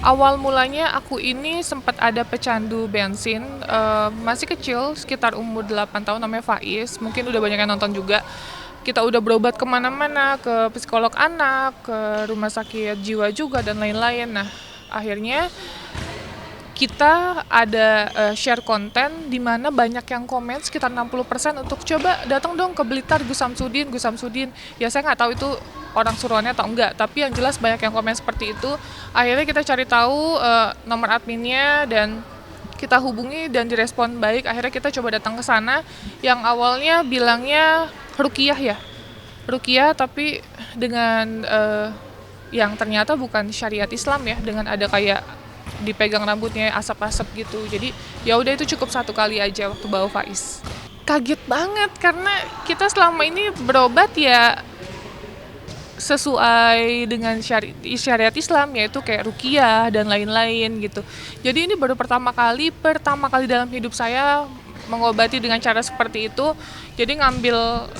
Awal mulanya aku ini sempat ada pecandu bensin, masih kecil sekitar umur 8 tahun namanya Faiz, mungkin udah banyak yang nonton juga. Kita udah berobat kemana-mana, ke psikolog anak, ke rumah sakit jiwa juga dan lain-lain. Nah, akhirnya kita ada share konten di mana banyak yang komen sekitar 60% untuk coba datang dong ke Blitar Gus Samsudin, Gus Samsudin. Ya saya nggak tahu itu orang suruhannya atau enggak, tapi yang jelas banyak yang komen seperti itu. Akhirnya kita cari tahu nomor adminnya dan kita hubungi dan direspon baik. Akhirnya kita coba datang ke sana. Yang awalnya bilangnya ruqyah ya, ruqyah tapi dengan yang ternyata bukan syariat Islam ya, dengan ada kayak dipegang rambutnya asap-asap gitu. Jadi ya udah itu cukup satu kali aja waktu bawa Faiz. Kaget banget karena kita selama ini berobat ya sesuai dengan syariat Islam, yaitu kayak ruqyah dan lain-lain gitu. Jadi ini baru pertama kali dalam hidup saya mengobati dengan cara seperti itu. Jadi ngambil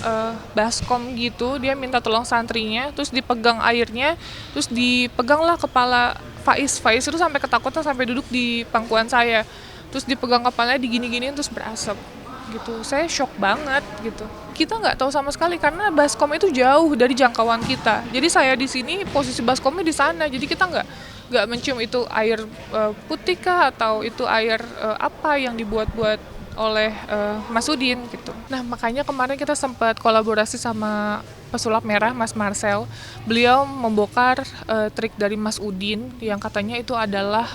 baskom gitu, dia minta tolong santrinya, terus dipegang airnya, terus dipeganglah kepala Faiz. Faiz itu sampai ketakutan sampai duduk di pangkuan saya. Terus dipegang kepalanya digini-giniin terus berasap gitu. Saya shock banget gitu. Kita nggak tahu sama sekali karena baskom itu jauh dari jangkauan kita. Jadi saya di sini, posisi baskomnya di sana. Jadi kita nggak mencium itu air putih kah atau itu air apa yang dibuat-buat oleh Mas Udin gitu. Nah makanya kemarin kita sempat kolaborasi sama pesulap merah Mas Marcel. Beliau membongkar trik dari Mas Udin yang katanya itu adalah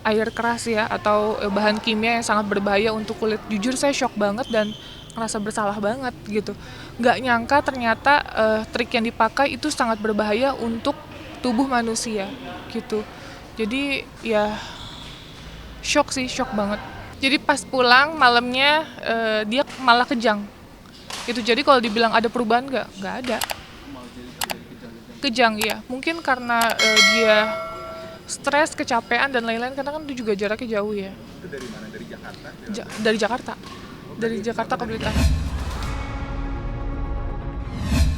air keras ya, atau bahan kimia yang sangat berbahaya untuk kulit. Jujur saya shock banget dan ngerasa bersalah banget gitu. Nggak nyangka ternyata trik yang dipakai itu sangat berbahaya untuk tubuh manusia gitu. Jadi ya shock sih, shock banget. Jadi pas pulang malamnya dia malah kejang. Itu jadi kalau dibilang ada perubahan nggak ada. Kejang ya, mungkin karena dia stres, kecapean dan lain-lain karena kan itu juga jaraknya jauh ya. Itu dari mana? Dari Jakarta? Dari Jakarta. Dari Jakarta ke Blitar.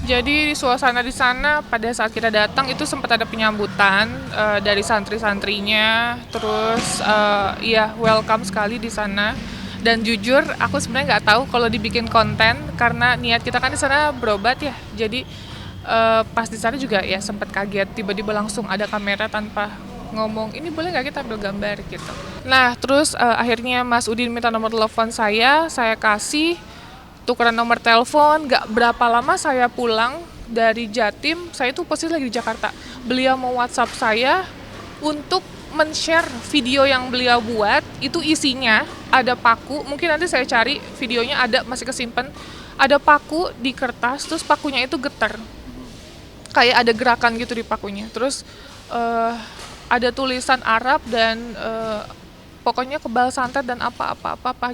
Jadi suasana di sana pada saat kita datang itu sempat ada penyambutan dari santri-santrinya, terus ya welcome sekali di sana. Dan jujur aku sebenarnya nggak tahu kalau dibikin konten karena niat kita kan di sana berobat ya. Jadi pas di sana juga ya sempat kaget tiba-tiba langsung ada kamera tanpa ngomong ini boleh nggak kita ambil gambar gitu. Nah terus akhirnya Mas Udin minta nomor telepon saya kasih, tukeran nomor telepon. Gak berapa lama saya pulang dari Jatim, saya tuh posisi lagi di Jakarta. Beliau mau WhatsApp saya untuk men-share video yang beliau buat. Itu isinya ada paku, mungkin nanti saya cari videonya, ada masih kesimpan. Ada paku di kertas, terus pakunya itu getar. Kayak ada gerakan gitu di pakunya. Terus ada tulisan Arab dan pokoknya kebal santet dan apa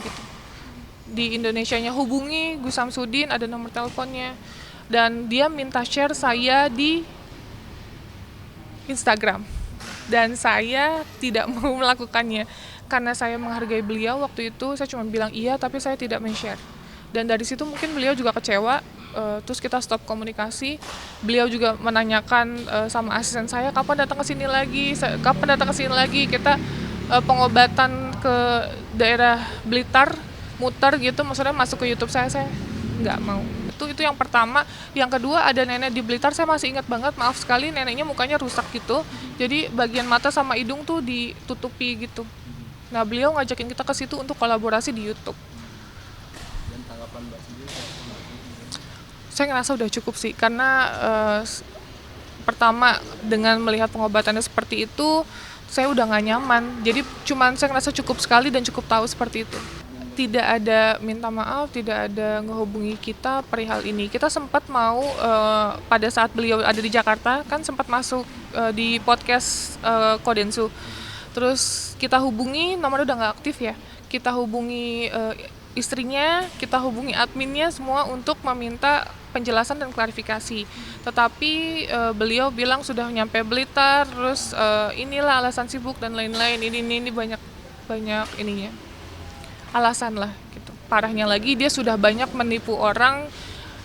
gitu. Di Indonesianya hubungi Gus Samsudin, ada nomor teleponnya, dan dia minta share saya di Instagram dan saya tidak mau melakukannya karena saya menghargai beliau. Waktu itu saya cuma bilang iya tapi saya tidak men-share, dan dari situ mungkin beliau juga kecewa. Terus kita stop komunikasi. Beliau juga menanyakan sama asisten saya kapan datang ke sini lagi, kita pengobatan ke daerah Blitar, muter gitu, maksudnya masuk ke YouTube saya nggak mau. Itu yang pertama. Yang kedua ada nenek di Blitar, saya masih ingat banget, maaf sekali neneknya mukanya rusak gitu, jadi bagian mata sama hidung tuh ditutupi gitu. Nah beliau ngajakin kita ke situ untuk kolaborasi di YouTube. Dan tanggapan Mbak sendiri? Saya ngerasa udah cukup sih karena pertama dengan melihat pengobatannya seperti itu saya udah nggak nyaman, jadi cuman saya ngerasa cukup sekali dan cukup tahu seperti itu. Tidak ada minta maaf, tidak ada ngehubungi kita perihal ini. Kita sempat mau pada saat beliau ada di Jakarta kan sempat masuk di podcast Kodensu. Terus kita hubungi, nomornya udah nggak aktif ya. Kita hubungi istrinya, kita hubungi adminnya semua untuk meminta penjelasan dan klarifikasi. Tetapi beliau bilang sudah nyampe Blitar, terus inilah alasan sibuk dan lain-lain. Ini banyak ininya. Alasan lah gitu. Parahnya lagi dia sudah banyak menipu orang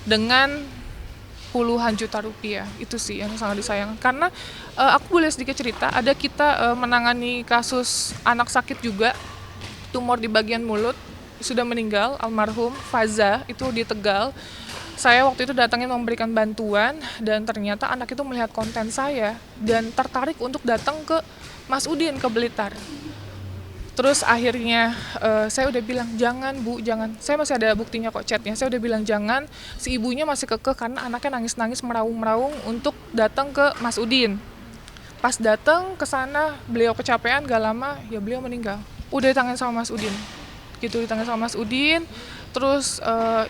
dengan puluhan juta rupiah. Itu sih yang sangat disayangkan. Karena aku boleh sedikit cerita, ada kita menangani kasus anak sakit juga, tumor di bagian mulut, sudah meninggal, almarhum Faza, itu di Tegal. Saya waktu itu datangin memberikan bantuan dan ternyata anak itu melihat konten saya dan tertarik untuk datang ke Mas Udin ke Blitar. Terus akhirnya saya udah bilang, jangan Bu, jangan. Saya masih ada buktinya kok, chatnya. Saya udah bilang jangan, si ibunya masih kekeh karena anaknya nangis-nangis meraung-meraung untuk datang ke Mas Udin. Pas datang ke sana, beliau kecapean, gak lama ya beliau meninggal. Udah ditangani sama Mas Udin. Gitu, ditangani sama Mas Udin. Terus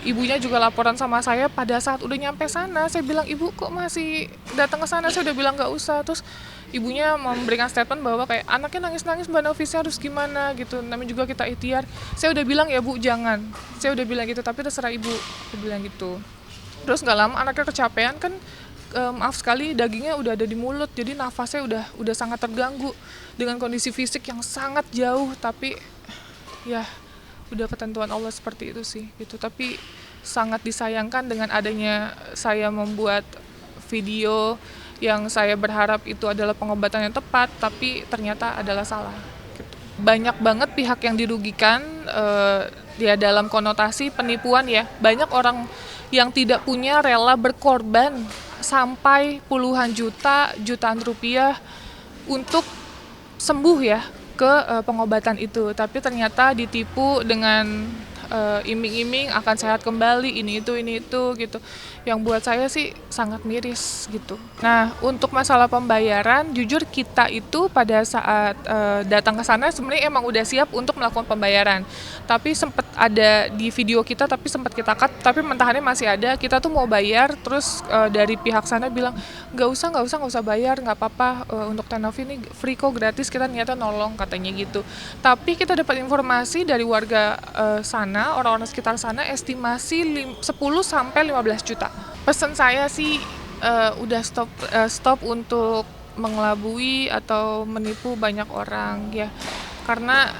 ibunya juga laporan sama saya pada saat udah nyampe sana. Saya bilang, ibu kok masih datang ke sana? Saya udah bilang gak usah. Terus ibunya memberikan statement bahwa kayak anaknya nangis-nangis, Mbak Novisi harus gimana gitu. Namanya juga kita ikhtiar. Saya udah bilang ya Bu jangan. Saya udah bilang gitu, tapi terserah ibu. Saya bilang gitu. Terus gak lama anaknya kecapean kan, maaf sekali dagingnya udah ada di mulut. Jadi nafasnya udah sangat terganggu dengan kondisi fisik yang sangat jauh. Tapi ya udah ketentuan Allah seperti itu sih gitu. Tapi sangat disayangkan dengan adanya saya membuat video yang saya berharap itu adalah pengobatan yang tepat, tapi ternyata adalah salah. Gitu. Banyak banget pihak yang dirugikan ya dalam konotasi penipuan ya. Banyak orang yang tidak punya rela berkorban sampai puluhan juta, jutaan rupiah untuk sembuh ya ke pengobatan itu. Tapi ternyata ditipu dengan iming-iming akan sehat kembali, ini itu gitu. Yang buat saya sih sangat miris gitu. Nah, untuk masalah pembayaran, jujur kita itu pada saat datang ke sana sebenarnya emang udah siap untuk melakukan pembayaran. Tapi sempat ada di video kita, tapi sempat kita cut, tapi mentahannya masih ada. Kita tuh mau bayar, terus dari pihak sana bilang nggak usah bayar, nggak apa-apa, untuk Tenovi ini free kok, gratis, kita niatnya nolong katanya gitu. Tapi kita dapat informasi dari warga sana, orang-orang sekitar sana, estimasi 10 sampai 15 juta. Pesan saya sih udah stop untuk mengelabui atau menipu banyak orang ya. Karena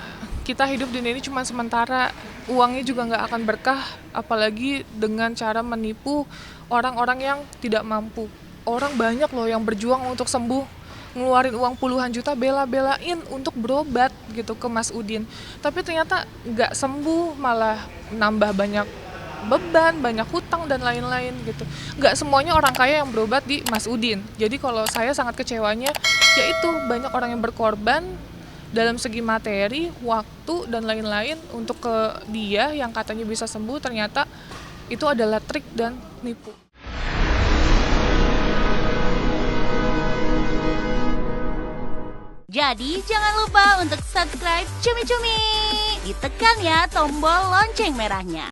kita hidup di dunia ini cuma sementara, uangnya juga nggak akan berkah, apalagi dengan cara menipu orang-orang yang tidak mampu. Orang banyak loh yang berjuang untuk sembuh, ngeluarin uang puluhan juta, bela-belain untuk berobat gitu ke Mas Udin. Tapi ternyata nggak sembuh, malah nambah banyak beban, banyak hutang dan lain-lain gitu. Nggak semuanya orang kaya yang berobat di Mas Udin. Jadi kalau saya sangat kecewanya, yaitu banyak orang yang berkorban dalam segi materi, waktu dan lain-lain untuk ke dia yang katanya bisa sembuh, ternyata itu adalah trik dan nipu. Jadi jangan lupa untuk subscribe Cumi Cumi. Ditekan ya tombol lonceng merahnya.